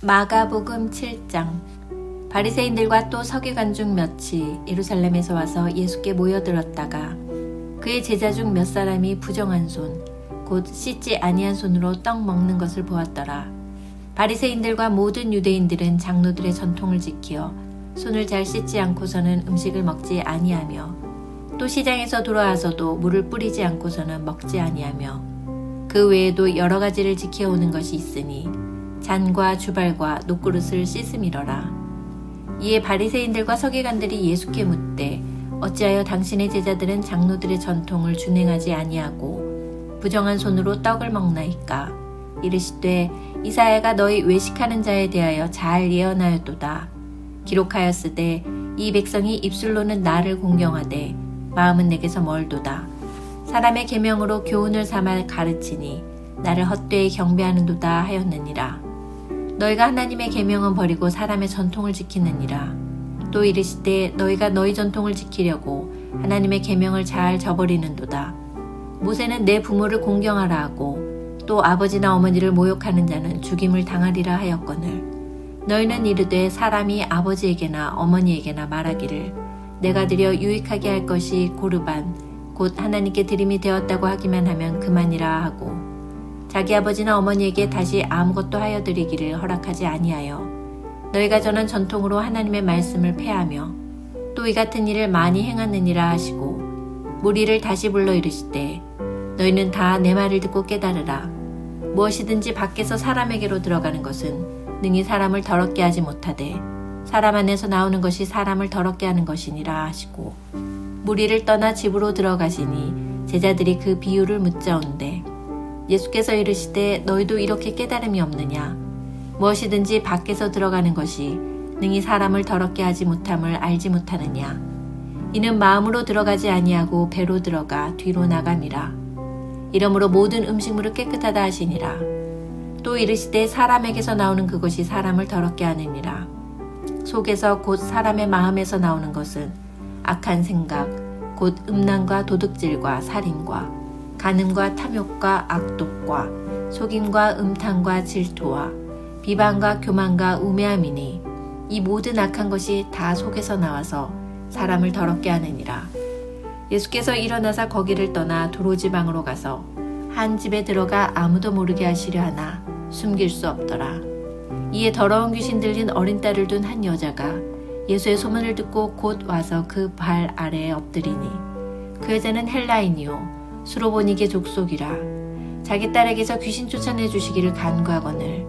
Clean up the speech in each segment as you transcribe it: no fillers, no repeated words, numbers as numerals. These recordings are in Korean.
마가복음 7장. 바리새인들과 또 서기관 중 몇이 예루살렘에서 와서 예수께 모여들었다가 그의 제자 중 몇 사람이 부정한 손, 곧 씻지 아니한 손으로 떡 먹는 것을 보았더라. 바리새인들과 모든 유대인들은 장로들의 전통을 지키어 손을 잘 씻지 않고서는 음식을 먹지 아니하며 또 시장에서 돌아와서도 물을 뿌리지 않고서는 먹지 아니하며 그 외에도 여러 가지를 지켜오는 것이 있으니 잔과 주발과 녹그릇을 씻음이러라. 이에 바리새인들과 서기관들이 예수께 묻되 어찌하여 당신의 제자들은 장로들의 전통을 준행하지 아니하고 부정한 손으로 떡을 먹나이까? 이르시되 이사야가 너희 외식하는 자에 대하여 잘 예언하였도다. 기록하였으되 이 백성이 입술로는 나를 공경하되 마음은 내게서 멀도다. 사람의 계명으로 교훈을 삼아 가르치니 나를 헛되이 경배하는도다 하였느니라. 너희가 하나님의 계명은 버리고 사람의 전통을 지키느니라. 또 이르시되 너희가 너희 전통을 지키려고 하나님의 계명을 잘 저버리는도다. 모세는 내 부모를 공경하라 하고 또 아버지나 어머니를 모욕하는 자는 죽임을 당하리라 하였거늘 너희는 이르되 사람이 아버지에게나 어머니에게나 말하기를 내가 드려 유익하게 할 것이 고르반 곧 하나님께 드림이 되었다고 하기만 하면 그만이라 하고 자기 아버지나 어머니에게 다시 아무것도 하여 드리기를 허락하지 아니하여 너희가 전한 전통으로 하나님의 말씀을 폐하며 또 이 같은 일을 많이 행하느니라 하시고 무리를 다시 불러 이르시되 너희는 다 내 말을 듣고 깨달으라. 무엇이든지 밖에서 사람에게로 들어가는 것은 능히 사람을 더럽게 하지 못하되 사람 안에서 나오는 것이 사람을 더럽게 하는 것이니라 하시고 무리를 떠나 집으로 들어가시니 제자들이 그 비유를 묻자온대 예수께서 이르시되 너희도 이렇게 깨달음이 없느냐? 무엇이든지 밖에서 들어가는 것이 능히 사람을 더럽게 하지 못함을 알지 못하느냐? 이는 마음으로 들어가지 아니하고 배로 들어가 뒤로 나감이라. 이러므로 모든 음식물을 깨끗하다 하시니라. 또 이르시되 사람에게서 나오는 그것이 사람을 더럽게 하느니라. 속에서 곧 사람의 마음에서 나오는 것은 악한 생각, 곧 음란과 도둑질과 살인과 간음과 탐욕과 악독과 속임과 음탕과 질투와 비방과 교만과 우매함이니 이 모든 악한 것이 다 속에서 나와서 사람을 더럽게 하느니라. 예수께서 일어나사 거기를 떠나 도로지방으로 가서 한 집에 들어가 아무도 모르게 하시려 하나 숨길 수 없더라. 이에 더러운 귀신 들린 어린 딸을 둔 한 여자가 예수의 소문을 듣고 곧 와서 그 발 아래에 엎드리니 그 여자는 헬라인이요 수로보니게 족속이라. 자기 딸에게서 귀신 쫓아내 주시기를 간구하거늘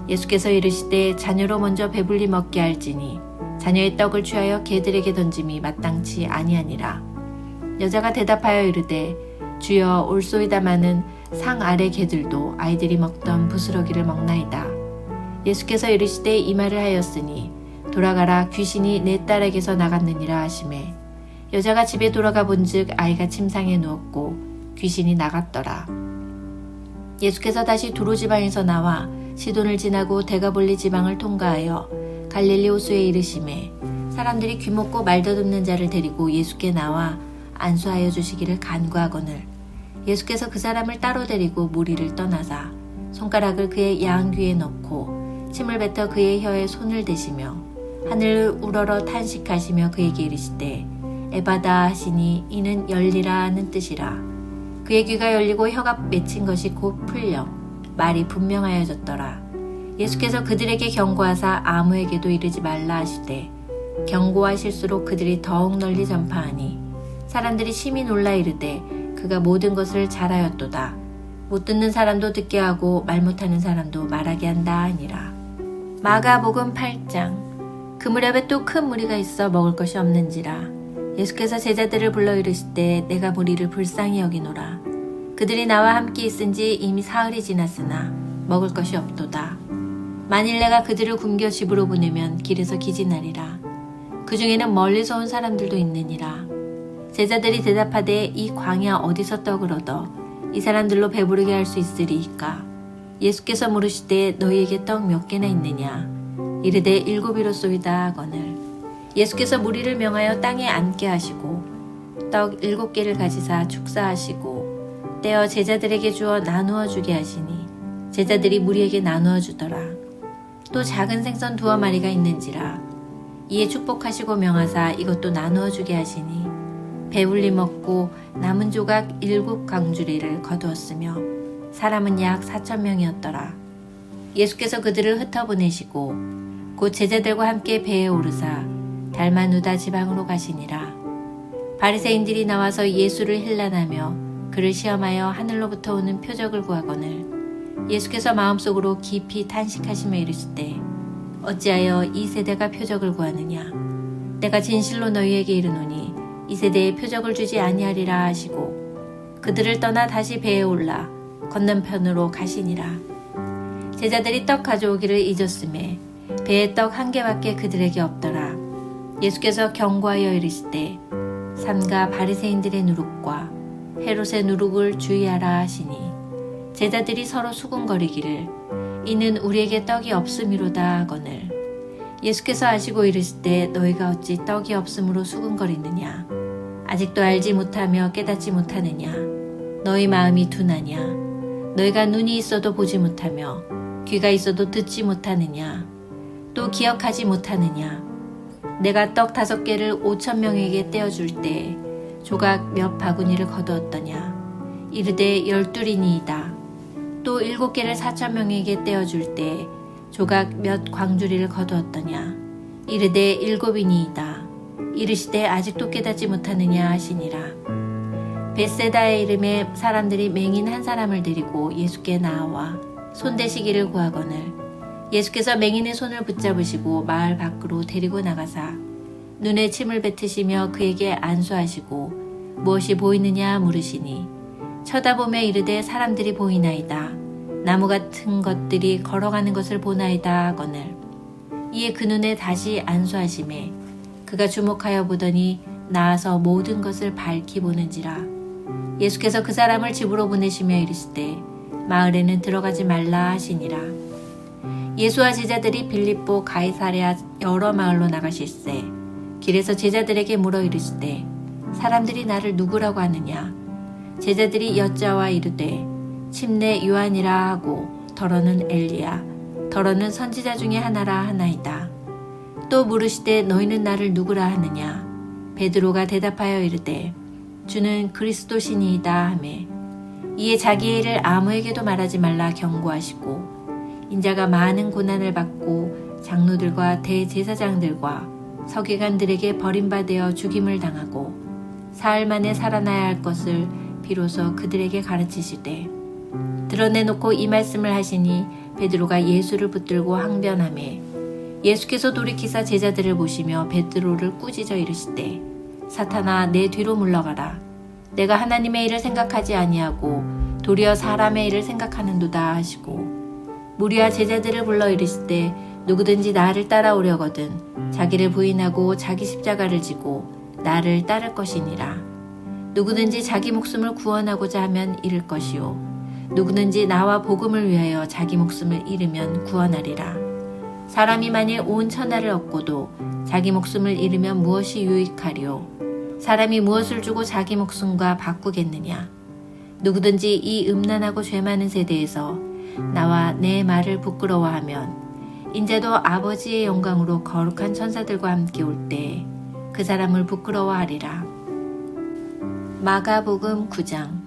예수께서 이르시되 자녀로 먼저 배불리 먹게 할지니 자녀의 떡을 취하여 개들에게 던짐이 마땅치 아니하니라. 여자가 대답하여 이르되 주여 올소이다마는 상 아래 개들도 아이들이 먹던 부스러기를 먹나이다. 예수께서 이르시되 이 말을 하였으니 돌아가라 귀신이 내 딸에게서 나갔느니라 하시매 여자가 집에 돌아가 본즉 아이가 침상에 누웠고 귀신이 나갔더라. 예수께서 다시 두로 지방에서 나와 시돈을 지나고 데가볼리 지방을 통과하여 갈릴리 호수에 이르시매 사람들이 귀먹고 말더듬는 자를 데리고 예수께 나와 안수하여 주시기를 간구하거늘 예수께서 그 사람을 따로 데리고 무리를 떠나사 손가락을 그의 양귀에 넣고 침을 뱉어 그의 혀에 손을 대시며 하늘을 우러러 탄식하시며 그에게 이르시되 에바다 하시니 이는 열리라 하는 뜻이라. 그의 귀가 열리고 혀가 맺힌 것이 곧 풀려 말이 분명하여졌더라. 예수께서 그들에게 경고하사 아무에게도 이르지 말라 하시되 경고하실수록 그들이 더욱 널리 전파하니 사람들이 심히 놀라 이르되 그가 모든 것을 잘하였도다. 못 듣는 사람도 듣게 하고 말 못하는 사람도 말하게 한다 하니라. 마가복음 8장. 그 무렵에 또 큰 무리가 있어 먹을 것이 없는지라. 예수께서 제자들을 불러 이르시되 내가 무리를 불쌍히 여기노라. 그들이 나와 함께 있은지 이미 사흘이 지났으나 먹을 것이 없도다. 만일 내가 그들을 굶겨 집으로 보내면 길에서 기진하리라. 그 중에는 멀리서 온 사람들도 있느니라. 제자들이 대답하되 이 광야 어디서 떡을 얻어 이 사람들로 배부르게 할 수 있으리이까. 예수께서 물으시되 너희에게 떡 몇 개나 있느냐. 이르되 7이로소이다 하거늘 예수께서 무리를 명하여 땅에 앉게 하시고 떡 7개를 가지사 축사하시고 떼어 제자들에게 주어 나누어 주게 하시니 제자들이 무리에게 나누어 주더라. 또 작은 생선 2마리가 있는지라. 이에 축복하시고 명하사 이것도 나누어 주게 하시니 배불리 먹고 남은 조각 7광주리를 거두었으며 사람은 약 4,000명이었더라. 예수께서 그들을 흩어보내시고 곧 제자들과 함께 배에 오르사 달마누다 지방으로 가시니라. 바리새인들이 나와서 예수를 힐난하며 그를 시험하여 하늘로부터 오는 표적을 구하거늘 예수께서 마음속으로 깊이 탄식하시며 이르시되 어찌하여 이 세대가 표적을 구하느냐. 내가 진실로 너희에게 이르노니 이 세대에 표적을 주지 아니하리라 하시고 그들을 떠나 다시 배에 올라 건너편으로 가시니라. 제자들이 떡 가져오기를 잊었음에 배에 떡 1개밖에 그들에게 없더라. 예수께서 경고하여 이르시되 삼가 바리새인들의 누룩과 헤롯의 누룩을 주의하라 하시니 제자들이 서로 수군거리기를 이는 우리에게 떡이 없음이로다 하거늘 예수께서 아시고 이르시되 너희가 어찌 떡이 없음으로 수군거리느냐. 아직도 알지 못하며 깨닫지 못하느냐. 너희 마음이 둔하냐. 너희가 눈이 있어도 보지 못하며 귀가 있어도 듣지 못하느냐. 또 기억하지 못하느냐. 내가 떡 5개를 5,000명에게 떼어줄 때 조각 몇 바구니를 거두었더냐. 이르되 12이니이다. 또 7개를 4,000명에게 떼어줄 때 조각 몇 광주리를 거두었더냐. 이르되 7이니이다. 이르시되 아직도 깨닫지 못하느냐 하시니라. 벳세다의 이름에 사람들이 맹인 한 사람을 데리고 예수께 나와 손대시기를 구하거늘 예수께서 맹인의 손을 붙잡으시고 마을 밖으로 데리고 나가사 눈에 침을 뱉으시며 그에게 안수하시고 무엇이 보이느냐 물으시니 쳐다보며 이르되 사람들이 보이나이다. 나무 같은 것들이 걸어가는 것을 보나이다 하거늘 이에 그 눈에 다시 안수하심에 그가 주목하여 보더니 나아서 모든 것을 밝히 보는지라. 예수께서 그 사람을 집으로 보내시며 이르시되 마을에는 들어가지 말라 하시니라. 예수와 제자들이 빌립보 가이사랴 여러 마을로 나가실세 길에서 제자들에게 물어 이르시되 사람들이 나를 누구라고 하느냐. 제자들이 여짜와 이르되 침례 요한이라 하고 더러는 엘리야 더러는 선지자 중에 하나라 하나이다. 또 물으시되 너희는 나를 누구라 하느냐. 베드로가 대답하여 이르되 주는 그리스도시니이다 하매 이에 자기의 일을 아무에게도 말하지 말라 경고하시고 인자가 많은 고난을 받고 장로들과 대제사장들과 서기관들에게 버림받아 죽임을 당하고 사흘 만에 살아나야 할 것을 비로소 그들에게 가르치시되 드러내놓고 이 말씀을 하시니 베드로가 예수를 붙들고 항변하매 예수께서 돌이키사 제자들을 보시며 베드로를 꾸짖어 이르시되 사탄아 내 뒤로 물러가라. 내가 하나님의 일을 생각하지 아니하고 도리어 사람의 일을 생각하는도다 하시고 무리와 제자들을 불러 이르시되 누구든지 나를 따라오려거든 자기를 부인하고 자기 십자가를 지고 나를 따를 것이니라. 누구든지 자기 목숨을 구원하고자 하면 잃을 것이요 누구든지 나와 복음을 위하여 자기 목숨을 잃으면 구원하리라. 사람이 만일 온 천하를 얻고도 자기 목숨을 잃으면 무엇이 유익하리요. 사람이 무엇을 주고 자기 목숨과 바꾸겠느냐. 누구든지 이 음란하고 죄 많은 세대에서 나와 내 말을 부끄러워하면 인자도 아버지의 영광으로 거룩한 천사들과 함께 올 때 그 사람을 부끄러워하리라. 마가복음 9장.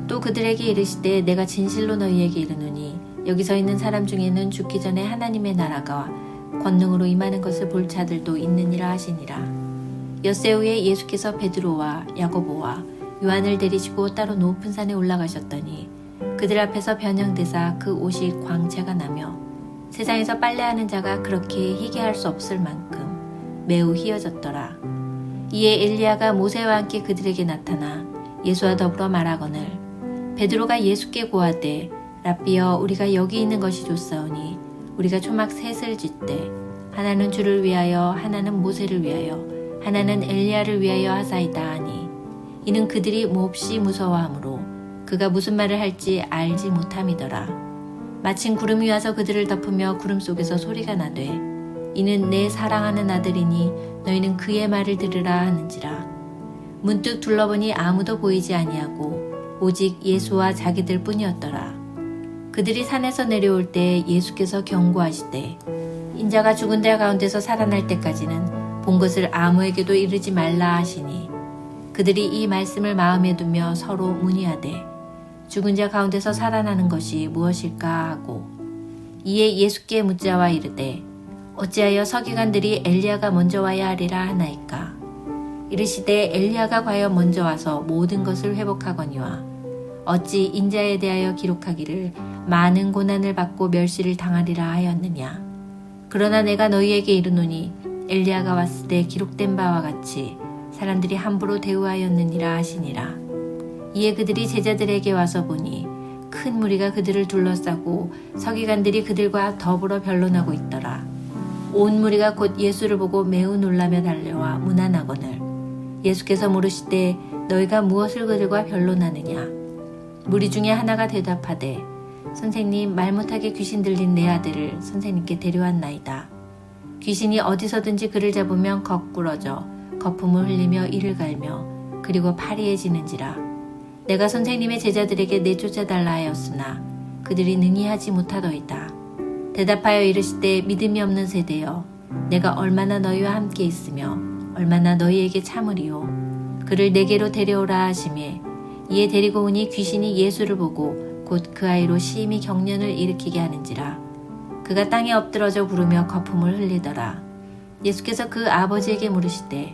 또 그들에게 이르시되 내가 진실로 너희에게 이르노니 여기 서 있는 사람 중에는 죽기 전에 하나님의 나라가 권능으로 임하는 것을 볼 자들도 있느니라 하시니라. 엿새 후에 예수께서 베드로와 야고보와 요한을 데리시고 따로 높은 산에 올라가셨더니 그들 앞에서 변형되사 그 옷이 광채가 나며 세상에서 빨래하는 자가 그렇게 희게 할 수 없을 만큼 매우 희어졌더라. 이에 엘리야가 모세와 함께 그들에게 나타나 예수와 더불어 말하거늘 베드로가 예수께 고하되 랍비여 우리가 여기 있는 것이 좋사오니 우리가 초막 셋을 짓되 하나는 주를 위하여 하나는 모세를 위하여 하나는 엘리야를 위하여 하사이다 하니 이는 그들이 몹시 무서워하므로 그가 무슨 말을 할지 알지 못함이더라. 마침 구름이 와서 그들을 덮으며 구름 속에서 소리가 나되 이는 내 사랑하는 아들이니 너희는 그의 말을 들으라 하는지라. 문득 둘러보니 아무도 보이지 아니하고 오직 예수와 자기들 뿐이었더라. 그들이 산에서 내려올 때 예수께서 경고하시되 인자가 죽은 자 가운데서 살아날 때까지는 본 것을 아무에게도 이르지 말라 하시니 그들이 이 말씀을 마음에 두며 서로 문의하되 죽은 자 가운데서 살아나는 것이 무엇일까 하고 이에 예수께 묻자와 이르되 어찌하여 서기관들이 엘리야가 먼저 와야 하리라 하나이까. 이르시되 엘리야가 과연 먼저 와서 모든 것을 회복하거니와 어찌 인자에 대하여 기록하기를 많은 고난을 받고 멸시를 당하리라 하였느냐. 그러나 내가 너희에게 이르노니 엘리야가 왔을 때 기록된 바와 같이 사람들이 함부로 대우하였느니라 하시니라. 이에 그들이 제자들에게 와서 보니 큰 무리가 그들을 둘러싸고 서기관들이 그들과 더불어 변론하고 있더라. 온 무리가 곧 예수를 보고 매우 놀라며 달려와 문안하거늘 예수께서 물으시되 너희가 무엇을 그들과 변론하느냐. 무리 중에 하나가 대답하되 선생님, 말 못하게 귀신 들린 내 아들을 선생님께 데려왔나이다. 귀신이 어디서든지 그를 잡으면 거꾸러져 거품을 흘리며 이를 갈며 그리고 파리해지는지라. 내가 선생님의 제자들에게 내쫓아달라 하였으나 그들이 능히 하지 못하더이다. 대답하여 이르시되 믿음이 없는 세대여, 내가 얼마나 너희와 함께 있으며 얼마나 너희에게 참으리요. 그를 내게로 데려오라 하시매 이에 데리고 오니 귀신이 예수를 보고 곧 그 아이로 심히 경련을 일으키게 하는지라. 그가 땅에 엎드러져 구르며 거품을 흘리더라. 예수께서 그 아버지에게 물으시되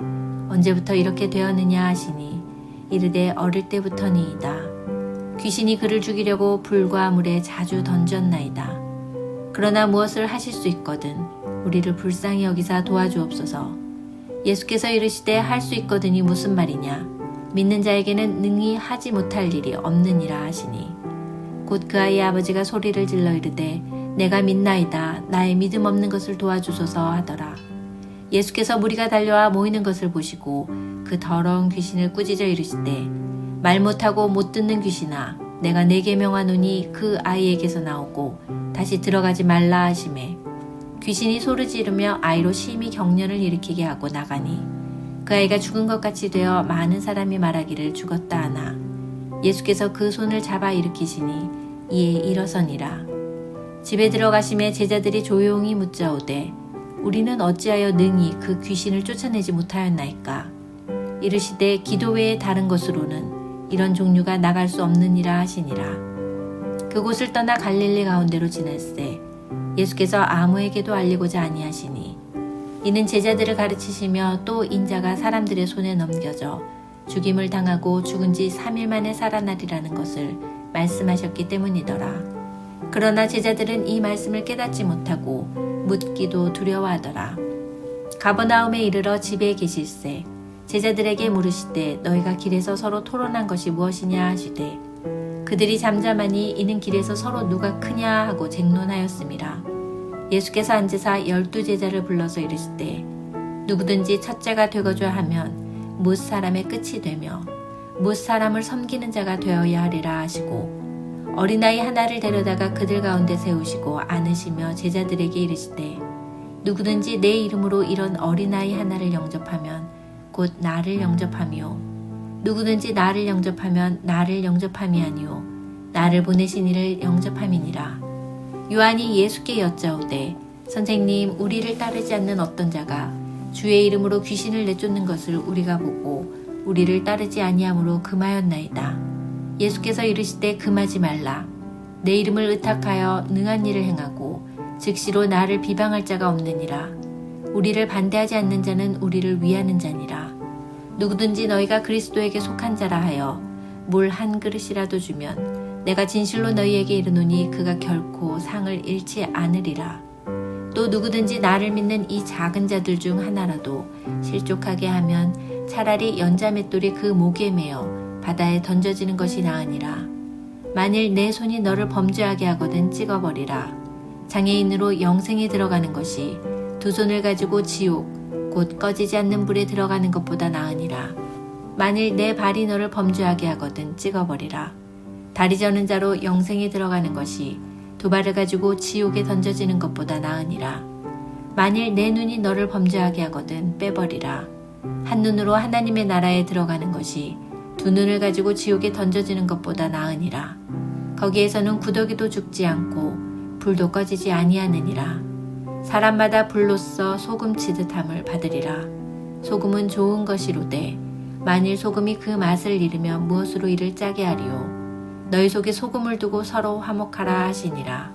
언제부터 이렇게 되었느냐 하시니 이르되 어릴 때부터니이다. 귀신이 그를 죽이려고 불과 물에 자주 던졌나이다. 그러나 무엇을 하실 수 있거든 우리를 불쌍히 여기사 도와주옵소서. 예수께서 이르시되 할 수 있거든이 무슨 말이냐. 믿는 자에게는 능히 하지 못할 일이 없느니라 하시니 곧 그 아이의 아버지가 소리를 질러 이르되 내가 믿나이다. 나의 믿음 없는 것을 도와주소서 하더라. 예수께서 무리가 달려와 모이는 것을 보시고 그 더러운 귀신을 꾸짖어 이르시되 말 못하고 못 듣는 귀신아, 내가 네게 명하노니 그 아이에게서 나오고 다시 들어가지 말라 하시매 귀신이 소리 지르며 아이로 심히 경련을 일으키게 하고 나가니 그 아이가 죽은 것 같이 되어 많은 사람이 말하기를 죽었다 하나 예수께서 그 손을 잡아 일으키시니 이에 일어서니라. 집에 들어가심에 제자들이 조용히 묻자오되 우리는 어찌하여 능히 그 귀신을 쫓아내지 못하였나이까. 이르시되 기도 외에 다른 것으로는 이런 종류가 나갈 수 없느니라 하시니라. 그곳을 떠나 갈릴리 가운데로 지날새 예수께서 아무에게도 알리고자 아니하시니 이는 제자들을 가르치시며 또 인자가 사람들의 손에 넘겨져 죽임을 당하고 죽은 지 3일 만에 살아나리라는 것을 말씀하셨기 때문이더라. 그러나 제자들은 이 말씀을 깨닫지 못하고 묻기도 두려워하더라. 가버나움에 이르러 집에 계실새 제자들에게 물으시되 너희가 길에서 서로 토론한 것이 무엇이냐 하시되 그들이 잠잠하니 이는 길에서 서로 누가 크냐 하고 쟁론하였음이라. 예수께서 앉으사 12제자를 불러서 이르시되 누구든지 첫째가 되고자 하면 못 사람의 끝이 되며 못 사람을 섬기는 자가 되어야 하리라 하시고 어린아이 하나를 데려다가 그들 가운데 세우시고 안으시며 제자들에게 이르시되 누구든지 내 이름으로 이런 어린아이 하나를 영접하면 곧 나를 영접하며 누구든지 나를 영접하면 나를 영접함이 아니오 나를 보내신 이를 영접함이니라. 요한이 예수께 여짜오되 선생님, 우리를 따르지 않는 어떤 자가 주의 이름으로 귀신을 내쫓는 것을 우리가 보고 우리를 따르지 아니하므로 금하였나이다. 예수께서 이르시되 금하지 말라. 내 이름을 의탁하여 능한 일을 행하고 즉시로 나를 비방할 자가 없느니라. 우리를 반대하지 않는 자는 우리를 위하는 자니라. 누구든지 너희가 그리스도에게 속한 자라 하여 물 한 그릇이라도 주면 내가 진실로 너희에게 이르노니 그가 결코 상을 잃지 않으리라. 또 누구든지 나를 믿는 이 작은 자들 중 하나라도 실족하게 하면 차라리 연자맷돌이 그 목에 매어 바다에 던져지는 것이 나으니라. 만일 내 손이 너를 범죄하게 하거든 찍어버리라. 장애인으로 영생에 들어가는 것이 두 손을 가지고 지옥 곧 꺼지지 않는 불에 들어가는 것보다 나으니라. 만일 내 발이 너를 범죄하게 하거든 찍어버리라. 다리 저는 자로 영생에 들어가는 것이 두 발을 가지고 지옥에 던져지는 것보다 나으니라. 만일 내 눈이 너를 범죄하게 하거든 빼버리라. 한 눈으로 하나님의 나라에 들어가는 것이 두 눈을 가지고 지옥에 던져지는 것보다 나으니라. 거기에서는 구더기도 죽지 않고 불도 꺼지지 아니하느니라. 사람마다 불로써 소금치듯함을 받으리라. 소금은 좋은 것이로되 만일 소금이 그 맛을 잃으면 무엇으로 이를 짜게 하리요. 너희 속에 소금을 두고 서로 화목하라 하시니라.